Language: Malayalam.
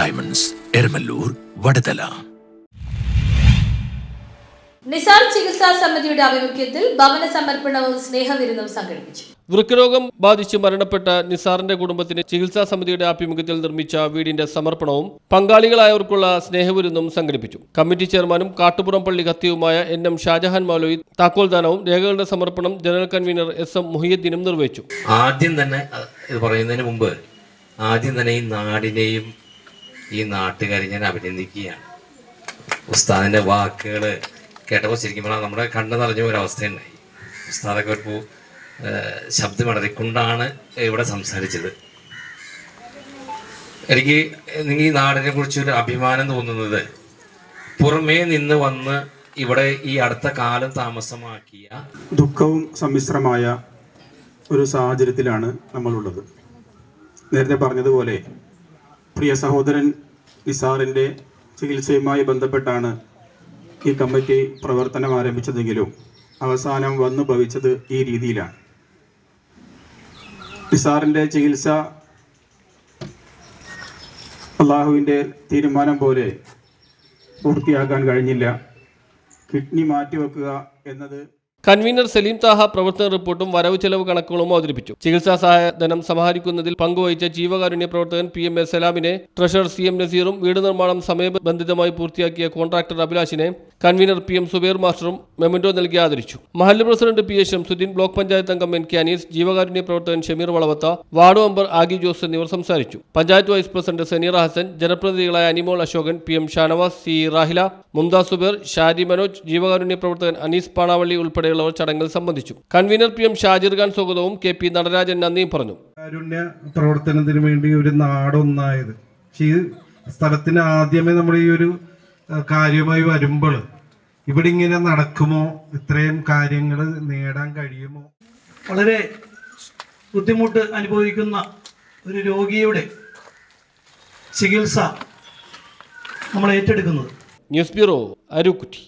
ഡയമണ്ട്സ്, എരമല്ലൂർ, വടതല. നിസാർ ചികിത്സാ സമിതിയുടെ ആഭിമുഖ്യത്തിൽ ഭവന സമർപ്പണവും സ്നേഹവിരുന്നും സംഘടിപ്പിച്ചു. വൃക്കരോഗം ബാധിച്ച് മരണപ്പെട്ട നിസാറിന്റെ കുടുംബത്തിന് ചികിത്സാ സമിതിയുടെ ആഭിമുഖ്യത്തിൽ നിർമ്മിച്ച വീടിന്റെ സമർപ്പണവും പങ്കാളികളായവർക്കുള്ള സ്നേഹവിരുന്നും സംഘടിപ്പിച്ചു. കമ്മിറ്റി ചെയർമാനും കാട്ടുപുറം പള്ളി ഖത്തീവുമായ NM ഷാജഹാൻ മൗലവി താക്കോൽദാനവും രേഖകളുടെ സമർപ്പണം ജനറൽ കൺവീനർ SM മുഹിയുദ്ദീനും നിർവഹിച്ചു. ആദ്യം തന്നെ ഇത് പറയുന്നതിന് മുമ്പ് ഈ നാടിനെയും ഈ നാട്ടുകാരെ ഞാൻ അഭിനന്ദിക്കുകയാണ്. ഉസ്താദിന്റെ വാക്കുകൾ കേട്ടപ്പോൾ ശരിക്കും പറഞ്ഞാൽ നമ്മുടെ കണ്ണു നിറഞ്ഞ ഒരവസ്ഥയുണ്ടായി. ഉസ്താദൊക്കെ ഒരു ശബ്ദമിടറിക്കൊണ്ടാണ് ഇവിടെ സംസാരിച്ചത്. എനിക്ക് ഈ നാടിനെ കുറിച്ചൊരു അഭിമാനം തോന്നുന്നത് പുറമേ നിന്ന് വന്ന് ഇവിടെ ഈ അടുത്ത കാലം താമസമാക്കിയ ദുഃഖവും സമ്മിശ്രമായ ഒരു സാഹചര്യത്തിലാണ് നമ്മളുള്ളത്. നേരത്തെ പറഞ്ഞതുപോലെ പ്രിയ സഹോദരൻ നിസാറിൻ്റെ ചികിത്സയുമായി ബന്ധപ്പെട്ടാണ് ഈ കമ്മിറ്റി പ്രവർത്തനം ആരംഭിച്ചതെങ്കിലും അവസാനം വന്നു ഭവിച്ചത് ഈ രീതിയിലാണ്. നിസാറിൻ്റെ ചികിത്സ അള്ളാഹുവിൻ്റെ തീരുമാനം പോലെ പൂർത്തിയാക്കാൻ കഴിഞ്ഞില്ല. കിഡ്നി മാറ്റിവെക്കുക എന്നത് കൺവീനർ സലീം താഹ പ്രവർത്തന റിപ്പോർട്ടും വരവ് ചെലവ് കണക്കുകളും അവതരിപ്പിച്ചു. ചികിത്സാ സഹായ ധനം സമാഹരിക്കുന്നതിൽ പങ്കുവഹിച്ച ജീവകാരുണ്യ പ്രവർത്തകൻ PMA സലാമിനെ, ട്രഷറർ CM നസീറും വീട് നിർമ്മാണം സമയബന്ധിതമായി പൂർത്തിയാക്കിയ കോൺട്രാക്ടർ അഭിലാഷിനെ കൺവീനർ PM സുബൈർ മാസ്റ്ററും മെമന്റോ നൽകി ആദരിച്ചു. മഹല്ല് president PA Shamsuddin, block panchayat അംഗം NK അനീസ്, ജീവകാരുണ്യ പ്രവർത്തകൻ ഷമീർ വളവത്ത, വാർഡ് മെമ്പർ ആഗി ജോസ് എന്നിവർ സംസാരിച്ചു. പഞ്ചായത്ത് വൈസ് പ്രസിഡന്റ് സനീറ ഹസൻ, ജനപ്രതിനിധികളായ അനിമോൾ അശോകൻ, PM ഷാനവാസ്, C റാഹില, മുംതാസ് സുബൈർ, ഷാരി മനോജ്, ജീവകാരുണ്യ പ്രവർത്തകൻ അനീസ് പാണാവള്ളി ഉൾപ്പെടെ ചടങ്ങിൽ സംബന്ധിച്ചു. കൺവീനർ PM ഷാജിർ ഖാൻ സ്വാഗതവും KP നടരാജൻ നന്ദിയും പറഞ്ഞു. കാരുണ്യ പ്രവർത്തനത്തിന് വേണ്ടി ഒരു നാടൊന്നായത് ഈ സ്ഥലത്തിന് ആദ്യമേ നമ്മൾ ഈ ഒരു കാര്യമായി വരുമ്പോൾ ഇവിടെ ഇങ്ങനെ നടക്കുമോ, ഇത്രയും കാര്യങ്ങൾ നേടാൻ കഴിയുമോ? വളരെ ബുദ്ധിമുട്ട് അനുഭവിക്കുന്ന ഒരു രോഗിയുടെ ചികിത്സ നമ്മൾ ഏറ്റെടുക്കുന്നത്. News bureau, Arookutty.